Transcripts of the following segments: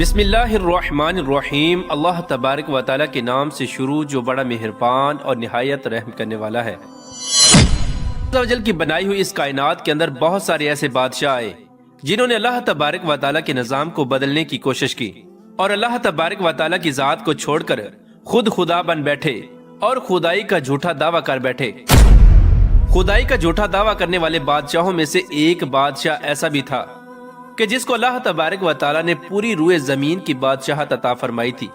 بسم اللہ الرحمن الرحیم۔ اللہ تبارک و تعالیٰ کے نام سے شروع جو بڑا مہربان اور نہایت رحم کرنے والا ہے۔ اللہ عز و جل کی بنائی ہوئی اس کائنات کے اندر بہت سارے ایسے بادشاہ آئے جنہوں نے اللہ تبارک و تعالیٰ کے نظام کو بدلنے کی کوشش کی اور اللہ تبارک و تعالیٰ کی ذات کو چھوڑ کر خود خدا بن بیٹھے اور خدائی کا جھوٹا دعویٰ کر بیٹھے۔ خدائی کا جھوٹا دعویٰ کرنے والے بادشاہوں میں سے ایک بادشاہ ایسا بھی تھا کہ جس کو اللہ تبارک و تعالیٰ نے پوری روئے زمین کی بادشاہت عطا فرمائی تھی۔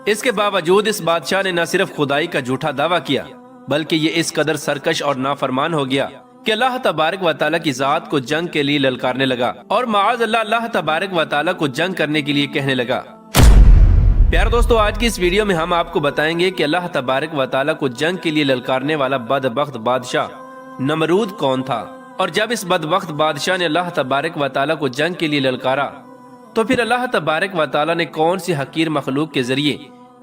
اس کے باوجود اس بادشاہ نے نہ صرف خدائی کا جھوٹا دعویٰ کیا بلکہ یہ اس قدر سرکش اور نافرمان ہو گیا کہ اللہ تبارک و تعالیٰ کی ذات کو جنگ کے لیے للکارنے لگا اور معاذ اللہ اللہ تبارک و تعالیٰ کو جنگ کرنے کے لیے کہنے لگا۔ پیارے دوستو، آج کی اس ویڈیو میں ہم آپ کو بتائیں گے کہ اللہ تبارک و تعالیٰ کو جنگ کے لیے للکارنے والا بدبخت بادشاہ نمرود کون تھا، اور جب اس بدبخت بادشاہ نے اللہ تبارک و تعالیٰ کو جنگ کے لیے للکارا تو پھر اللہ تبارک و تعالیٰ نے کون سی حقیر مخلوق کے ذریعے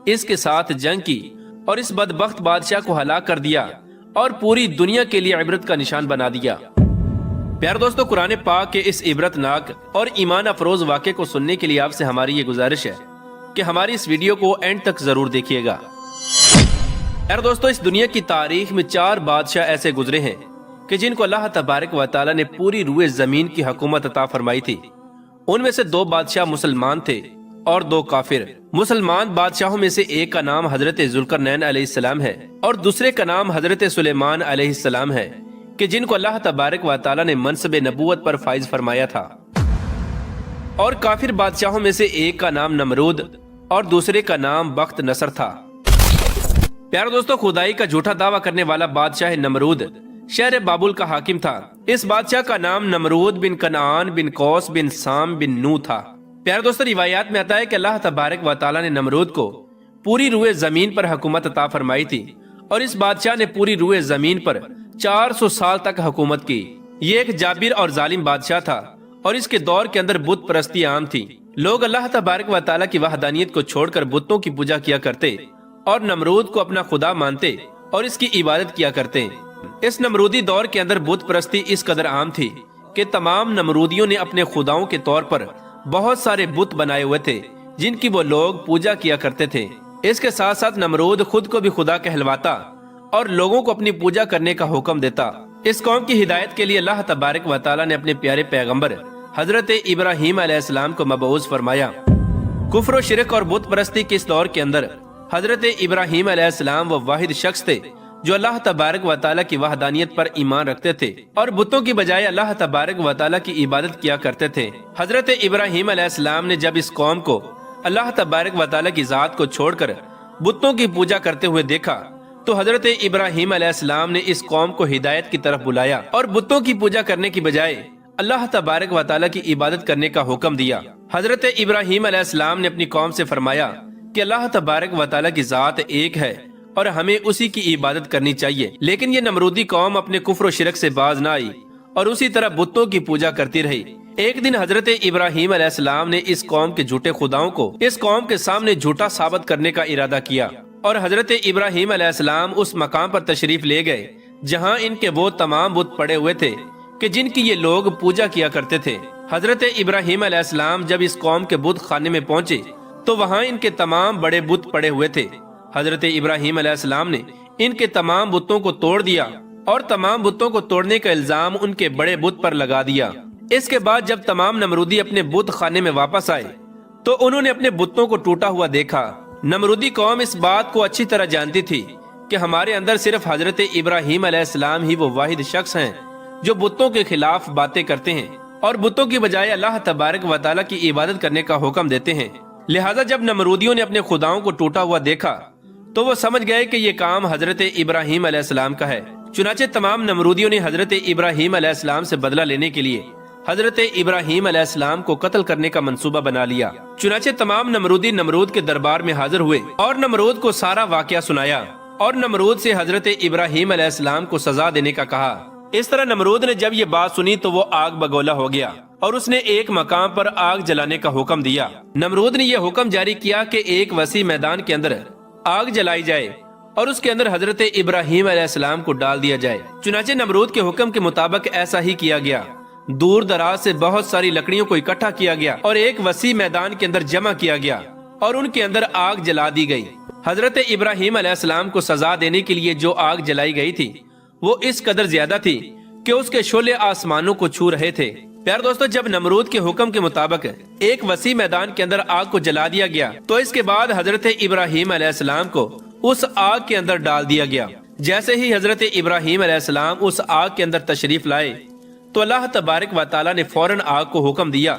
اس کے ساتھ جنگ کی اور اس بدبخت بادشاہ کو ہلاک کر دیا اور پوری دنیا کے لیے عبرت کا نشان بنا دیا۔ پیارے دوستو، قرآن پاک کے اس عبرت ناک اور ایمان افروز واقعے کو سننے کے لیے آپ سے ہماری یہ گزارش ہے کہ ہماری اس ویڈیو کو اینڈ تک ضرور دیکھیے گا۔ پیارے دوستو، اس دنیا کی تاریخ میں 4 بادشاہ ایسے گزرے ہیں کہ جن کو اللہ تبارک و تعالیٰ نے پوری روئے زمین کی حکومت عطا فرمائی تھی۔ ان میں سے 2 بادشاہ مسلمان تھے اور 2 کافر۔ مسلمان بادشاہوں میں سے ایک کا نام حضرت ذوالقرنین علیہ السلام ہے اور دوسرے کا نام حضرت سلیمان علیہ السلام ہے کہ جن کو اللہ تبارک و تعالیٰ نے منصب نبوت پر فائز فرمایا تھا۔ اور کافر بادشاہوں میں سے ایک کا نام نمرود اور دوسرے کا نام بخت نصر تھا۔ پیارے دوستو، خدائی کا جھوٹا دعویٰ کرنے والا بادشاہ نمرود شہر بابل کا حاکم تھا۔ اس بادشاہ کا نام نمرود بن کنعان بن قوس بن سام بن نو تھا۔ پیارے دوستو، روایات میں آتا ہے کہ اللہ تبارک و تعالیٰ نے نمرود کو پوری روئے زمین پر حکومت عطا فرمائی تھی اور اس بادشاہ نے پوری روئے زمین پر 400 سال تک حکومت کی۔ یہ ایک جابر اور ظالم بادشاہ تھا اور اس کے دور کے اندر بت پرستی عام تھی۔ لوگ اللہ تبارک و تعالیٰ کی وحدانیت کو چھوڑ کر بتوں کی پوجا کیا کرتے اور نمرود کو اپنا خدا مانتے اور اس کی عبادت کیا کرتے۔ اس نمرودی دور کے اندر بت پرستی اس قدر عام تھی کہ تمام نمرودیوں نے اپنے خداؤں کے طور پر بہت سارے بت بنائے ہوئے تھے جن کی وہ لوگ پوجا کیا کرتے تھے۔ اس کے ساتھ ساتھ نمرود خود کو بھی خدا کہلواتا اور لوگوں کو اپنی پوجا کرنے کا حکم دیتا۔ اس قوم کی ہدایت کے لیے اللہ تبارک و تعالیٰ نے اپنے پیارے پیغمبر حضرت ابراہیم علیہ السلام کو مبعوث فرمایا۔ کفر و شرک اور بت پرستی کے اس دور کے اندر حضرت ابراہیم علیہ السلام وہ واحد شخص تھے جو اللہ تبارک و تعالیٰ کی وحدانیت پر ایمان رکھتے تھے اور بتوں کی بجائے اللہ تبارک و تعالیٰ کی عبادت کیا کرتے تھے۔ حضرت ابراہیم علیہ السلام نے جب اس قوم کو اللہ تبارک و تعالیٰ کی ذات کو چھوڑ کر بتوں کی پوجا کرتے ہوئے دیکھا تو حضرت ابراہیم علیہ السلام نے اس قوم کو ہدایت کی طرف بلایا اور بتوں کی پوجا کرنے کی بجائے اللہ تبارک و تعالیٰ کی عبادت کرنے کا حکم دیا۔ حضرت ابراہیم علیہ السلام نے اپنی قوم سے فرمایا کہ اللہ تبارک و تعالیٰ کی ذات ایک ہے اور ہمیں اسی کی عبادت کرنی چاہیے، لیکن یہ نمرودی قوم اپنے کفر و شرک سے باز نہ آئی اور اسی طرح بتوں کی پوجا کرتی رہی۔ ایک دن حضرت ابراہیم علیہ السلام نے اس قوم کے جھوٹے خداؤں کو اس قوم کے سامنے جھوٹا ثابت کرنے کا ارادہ کیا اور حضرت ابراہیم علیہ السلام اس مقام پر تشریف لے گئے جہاں ان کے وہ تمام بت پڑے ہوئے تھے کہ جن کی یہ لوگ پوجا کیا کرتے تھے۔ حضرت ابراہیم علیہ السلام جب اس قوم کے بت خانے میں پہنچے تو وہاں ان کے تمام بڑے بت پڑے ہوئے تھے۔ حضرت ابراہیم علیہ السلام نے ان کے تمام بتوں کو توڑ دیا اور تمام بتوں کو توڑنے کا الزام ان کے بڑے بت پر لگا دیا۔ اس کے بعد جب تمام نمرودی اپنے بت خانے میں واپس آئے تو انہوں نے اپنے بتوں کو ٹوٹا ہوا دیکھا۔ نمرودی قوم اس بات کو اچھی طرح جانتی تھی کہ ہمارے اندر صرف حضرت ابراہیم علیہ السلام ہی وہ واحد شخص ہیں جو بتوں کے خلاف باتیں کرتے ہیں اور بتوں کی بجائے اللہ تبارک و تعالیٰ کی عبادت کرنے کا حکم دیتے ہیں۔ لہٰذا جب نمرودیوں نے اپنے خداؤں کو ٹوٹا ہوا دیکھا تو وہ سمجھ گئے کہ یہ کام حضرت ابراہیم علیہ السلام کا ہے۔ چنانچہ تمام نمرودیوں نے حضرت ابراہیم علیہ السلام سے بدلہ لینے کے لیے حضرت ابراہیم علیہ السلام کو قتل کرنے کا منصوبہ بنا لیا۔ چنانچہ تمام نمرودی نمرود کے دربار میں حاضر ہوئے اور نمرود کو سارا واقعہ سنایا اور نمرود سے حضرت ابراہیم علیہ السلام کو سزا دینے کا کہا۔ اس طرح نمرود نے جب یہ بات سنی تو وہ آگ بگولا ہو گیا اور اس نے ایک مقام پر آگ جلانے کا حکم دیا۔ نمرود نے یہ حکم جاری کیا کہ ایک وسیع میدان کے اندر آگ جلائی جائے اور اس کے اندر حضرت ابراہیم علیہ السلام کو ڈال دیا جائے۔ چنانچہ نمرود کے حکم کے مطابق ایسا ہی کیا گیا۔ دور دراز سے بہت ساری لکڑیوں کو اکٹھا کیا گیا اور ایک وسیع میدان کے اندر جمع کیا گیا اور ان کے اندر آگ جلا دی گئی۔ حضرت ابراہیم علیہ السلام کو سزا دینے کے لیے جو آگ جلائی گئی تھی وہ اس قدر زیادہ تھی کہ اس کے شعلے آسمانوں کو چھو رہے تھے۔ پیار دوستو، جب نمرود کے حکم کے مطابق ایک وسیع میدان کے اندر آگ کو جلا دیا گیا تو اس کے بعد حضرت ابراہیم علیہ السلام کو اس آگ کے اندر ڈال دیا گیا۔ جیسے ہی حضرت ابراہیم علیہ السلام اس آگ کے اندر تشریف لائے تو اللہ تبارک و تعالیٰ نے فوراً آگ کو حکم دیا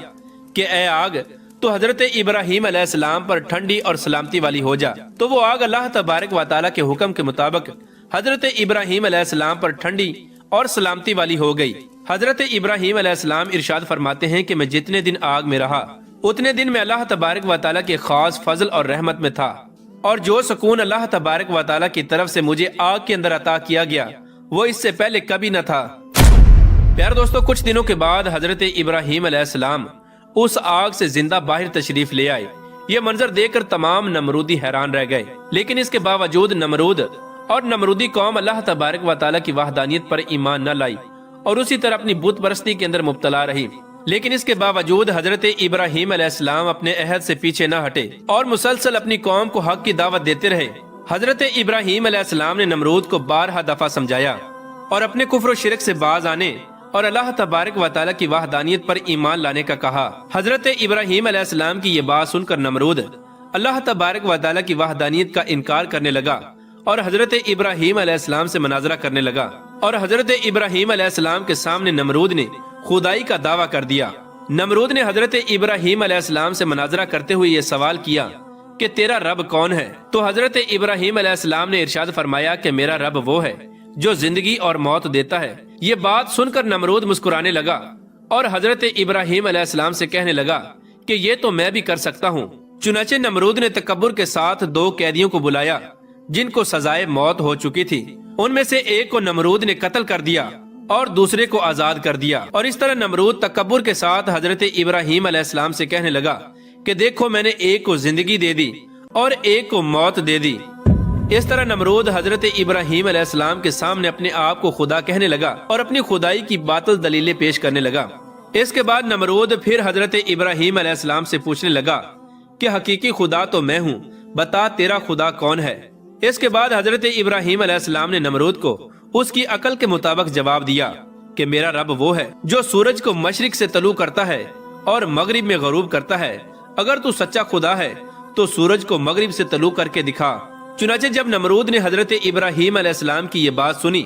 کہ اے آگ تو حضرت ابراہیم علیہ السلام پر ٹھنڈی اور سلامتی والی ہو جا۔ تو وہ آگ اللہ تبارک و تعالیٰ کے حکم کے مطابق حضرت ابراہیم علیہ السلام پر ٹھنڈی اور سلامتی والی ہو گئی۔ حضرت ابراہیم علیہ السلام ارشاد فرماتے ہیں کہ میں جتنے دن آگ میں رہا اتنے دن میں اللہ تبارک و تعالیٰ کے خاص فضل اور رحمت میں تھا، اور جو سکون اللہ تبارک و تعالیٰ کی طرف سے مجھے آگ کے اندر عطا کیا گیا وہ اس سے پہلے کبھی نہ تھا۔ پیار دوستو، کچھ دنوں کے بعد حضرت ابراہیم علیہ السلام اس آگ سے زندہ باہر تشریف لے آئے۔ یہ منظر دیکھ کر تمام نمرودی حیران رہ گئے، لیکن اس کے باوجود نمرود اور نمرودی قوم اللہ تبارک و تعالیٰ کی وحدانیت پر ایمان نہ لائی اور اسی طرح اپنی بت پرستی کے اندر مبتلا رہی۔ لیکن اس کے باوجود حضرت ابراہیم علیہ السلام اپنے عہد سے پیچھے نہ ہٹے اور مسلسل اپنی قوم کو حق کی دعوت دیتے رہے۔ حضرت ابراہیم علیہ السلام نے نمرود کو بارہا دفعہ سمجھایا اور اپنے کفر و شرک سے باز آنے اور اللہ تبارک و تعالیٰ کی وحدانیت پر ایمان لانے کا کہا۔ حضرت ابراہیم علیہ السلام کی یہ بات سن کر نمرود اللہ تبارک و تعالیٰ کی وحدانیت کا انکار کرنے لگا اور حضرت ابراہیم علیہ السلام سے مناظرہ کرنے لگا، اور حضرت ابراہیم علیہ السلام کے سامنے نمرود نے خدائی کا دعویٰ کر دیا۔ نمرود نے حضرت ابراہیم علیہ السلام سے مناظرہ کرتے ہوئے یہ سوال کیا کہ تیرا رب کون ہے؟ تو حضرت ابراہیم علیہ السلام نے ارشاد فرمایا کہ میرا رب وہ ہے جو زندگی اور موت دیتا ہے۔ یہ بات سن کر نمرود مسکرانے لگا اور حضرت ابراہیم علیہ السلام سے کہنے لگا کہ یہ تو میں بھی کر سکتا ہوں۔ چنانچہ نمرود نے تکبر کے ساتھ 2 قیدیوں کو بلایا جن کو سزائے موت ہو چکی تھی۔ ان میں سے ایک کو نمرود نے قتل کر دیا اور دوسرے کو آزاد کر دیا، اور اس طرح نمرود تکبر کے ساتھ حضرت ابراہیم علیہ السلام سے کہنے لگا کہ دیکھو میں نے ایک کو زندگی دے دی اور ایک کو موت دے دی۔ اس طرح نمرود حضرت ابراہیم علیہ السلام کے سامنے اپنے آپ کو خدا کہنے لگا اور اپنی خدائی کی باطل دلیلیں پیش کرنے لگا۔ اس کے بعد نمرود پھر حضرت ابراہیم علیہ السلام سے پوچھنے لگا کہ حقیقی خدا تو میں ہوں، بتا تیرا خدا کون ہے؟ اس کے بعد حضرت ابراہیم علیہ السلام نے نمرود کو اس کی عقل کے مطابق جواب دیا کہ میرا رب وہ ہے جو سورج کو مشرق سے طلوع کرتا ہے اور مغرب میں غروب کرتا ہے۔ اگر تو سچا خدا ہے تو سورج کو مغرب سے طلوع کر کے دکھا۔ چنانچہ جب نمرود نے حضرت ابراہیم علیہ السلام کی یہ بات سنی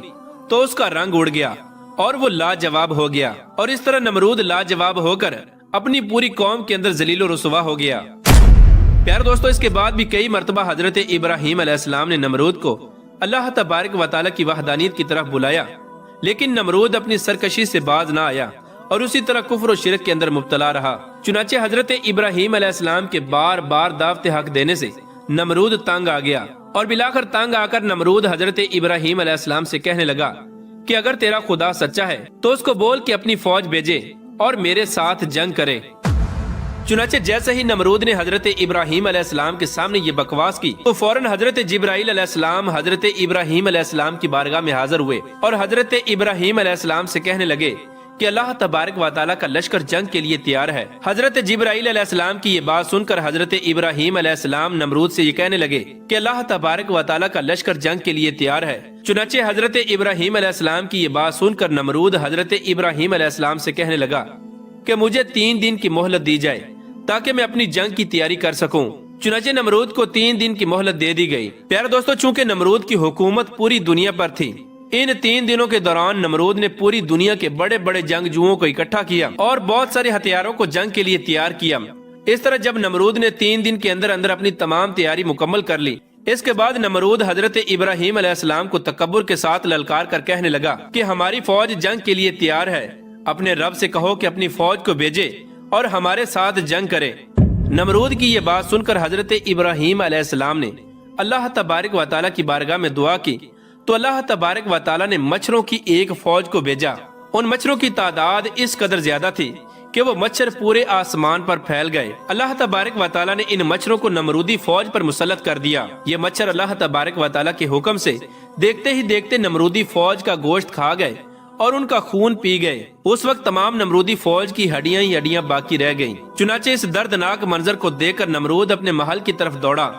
تو اس کا رنگ اڑ گیا اور وہ لاجواب ہو گیا، اور اس طرح نمرود لاجواب ہو کر اپنی پوری قوم کے اندر ذلیل و رسوا ہو گیا۔ پیار دوستو، اس کے بعد بھی کئی مرتبہ حضرت ابراہیم علیہ السلام نے نمرود کو اللہ تبارک و تعالیٰ کی وحدانیت کی طرف بلایا، لیکن نمرود اپنی سرکشی سے باز نہ آیا اور اسی طرح کفر و شرک کے اندر مبتلا رہا۔ چنانچہ حضرت ابراہیم علیہ السلام کے بار بار دعوت حق دینے سے نمرود تنگ آ گیا، اور بلاخر تنگ آ کر نمرود حضرت ابراہیم علیہ السلام سے کہنے لگا کہ اگر تیرا خدا سچا ہے تو اس کو بول کہ اپنی فوج بھیجے اور میرے ساتھ جنگ کرے۔ چنانچہ جیسے ہی نمرود نے حضرت ابراہیم علیہ السلام کے سامنے یہ بکواس کی تو فوراً حضرت جبرائیل علیہ السلام حضرت ابراہیم علیہ السلام کی بارگاہ میں حاضر ہوئے اور حضرت ابراہیم علیہ السلام سے کہنے لگے کہ اللہ تبارک و تعالیٰ کا لشکر جنگ کے لیے تیار ہے۔ حضرت جبرائیل علیہ السلام کی یہ بات سن کر حضرت ابراہیم علیہ السلام نمرود سے یہ کہنے لگے کہ اللہ تبارک و تعالیٰ کا لشکر جنگ کے لیے تیار ہے۔ چنانچہ حضرت ابراہیم علیہ السلام کی یہ بات سن کر نمرود حضرت ابراہیم علیہ السلام سے کہنے لگا کہ مجھے 3 دن کی مہلت دی جائے تاکہ میں اپنی جنگ کی تیاری کر سکوں۔ چنانچہ نمرود کو 3 دن کی مہلت دے دی گئی۔ پیارے دوستو، چونکہ نمرود کی حکومت پوری دنیا پر تھی، ان 3 دنوں کے دوران نمرود نے پوری دنیا کے بڑے بڑے جنگجوؤں کو اکٹھا کیا اور بہت سارے ہتھیاروں کو جنگ کے لیے تیار کیا۔ اس طرح جب نمرود نے 3 دن کے اندر اندر اپنی تمام تیاری مکمل کر لی، اس کے بعد نمرود حضرت ابراہیم علیہ السلام کو تکبر کے ساتھ للکار کر کہنے لگا کہ ہماری فوج جنگ کے لیے تیار ہے، اپنے رب سے کہو کہ اپنی فوج کو بھیجے اور ہمارے ساتھ جنگ کرے۔ نمرود کی یہ بات سن کر حضرت ابراہیم علیہ السلام نے اللہ تبارک و تعالیٰ کی بارگاہ میں دعا کی تو اللہ تبارک و تعالیٰ نے مچھروں کی ایک فوج کو بھیجا۔ ان مچھروں کی تعداد اس قدر زیادہ تھی کہ وہ مچھر پورے آسمان پر پھیل گئے۔ اللہ تبارک و تعالیٰ نے ان مچھروں کو نمرودی فوج پر مسلط کر دیا۔ یہ مچھر اللہ تبارک و تعالیٰ کے حکم سے دیکھتے ہی دیکھتے نمرودی فوج کا گوشت کھا گئے اور ان کا خون پی گئے۔ اس وقت تمام نمرودی فوج کی ہڈیاں ہی ہڈیاں باقی رہ گئیں۔ چنانچہ اس دردناک منظر کو دیکھ کر نمرود اپنے محل کی طرف دوڑا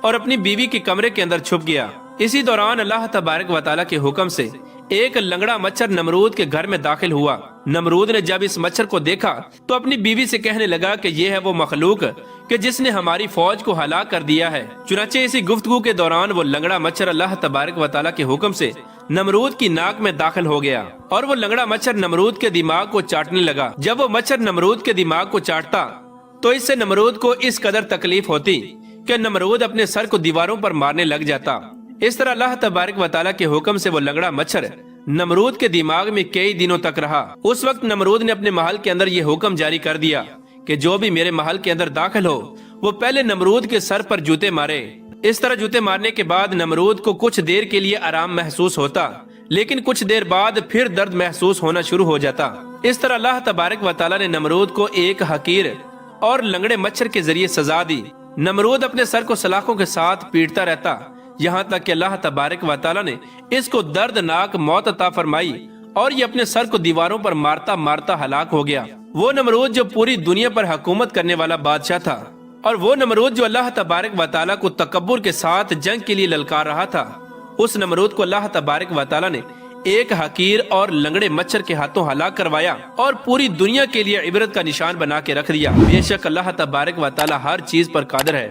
اور اپنی بیوی کے کمرے کے اندر چھپ گیا۔ اسی دوران اللہ تبارک و تعالیٰ کے حکم سے ایک لنگڑا مچھر نمرود کے گھر میں داخل ہوا۔ نمرود نے جب اس مچھر کو دیکھا تو اپنی بیوی سے کہنے لگا کہ یہ ہے وہ مخلوق کہ جس نے ہماری فوج کو ہلاک کر دیا ہے۔ چنانچہ اسی گفتگو کے دوران وہ لنگڑا مچھر اللہ تبارک و تعالیٰ کے حکم سے نمرود کی ناک میں داخل ہو گیا اور وہ لنگڑا مچھر نمرود کے دماغ کو چاٹنے لگا۔ جب وہ مچھر نمرود کے دماغ کو چاٹتا تو اس سے نمرود کو اس قدر تکلیف ہوتی کہ نمرود اپنے سر کو دیواروں پر مارنے لگ جاتا۔ اس طرح اللہ تبارک و تعالیٰ کے حکم سے وہ لنگڑا مچھر نمرود کے دماغ میں کئی دنوں تک رہا۔ اس وقت نمرود نے اپنے محل کے اندر یہ حکم جاری کر دیا کہ جو بھی میرے محل کے اندر داخل ہو وہ پہلے نمرود کے سر پر جوتے مارے۔ اس طرح جوتے مارنے کے بعد نمرود کو کچھ دیر کے لیے آرام محسوس ہوتا، لیکن کچھ دیر بعد پھر درد محسوس ہونا شروع ہو جاتا۔ اس طرح اللہ تبارک و تعالیٰ نے نمرود کو ایک حقیر اور لنگڑے مچھر کے ذریعے سزا دی۔ نمرود اپنے سر کو سلاخوں کے ساتھ پیٹتا رہتا، یہاں تک کہ اللہ تبارک و تعالیٰ نے اس کو دردناک موت عطا فرمائی اور یہ اپنے سر کو دیواروں پر مارتا مارتا ہلاک ہو گیا۔ وہ نمرود جو پوری دنیا پر حکومت کرنے والا بادشاہ تھا، اور وہ نمرود جو اللہ تبارک و تعالیٰ کو تکبر کے ساتھ جنگ کے لیے للکار رہا تھا، اس نمرود کو اللہ تبارک و تعالیٰ نے ایک حقیر اور لنگڑے مچھر کے ہاتھوں ہلاک کروایا اور پوری دنیا کے لیے عبرت کا نشان بنا کے رکھ دیا۔ بے شک اللہ تبارک و تعالیٰ ہر چیز پر قادر ہے۔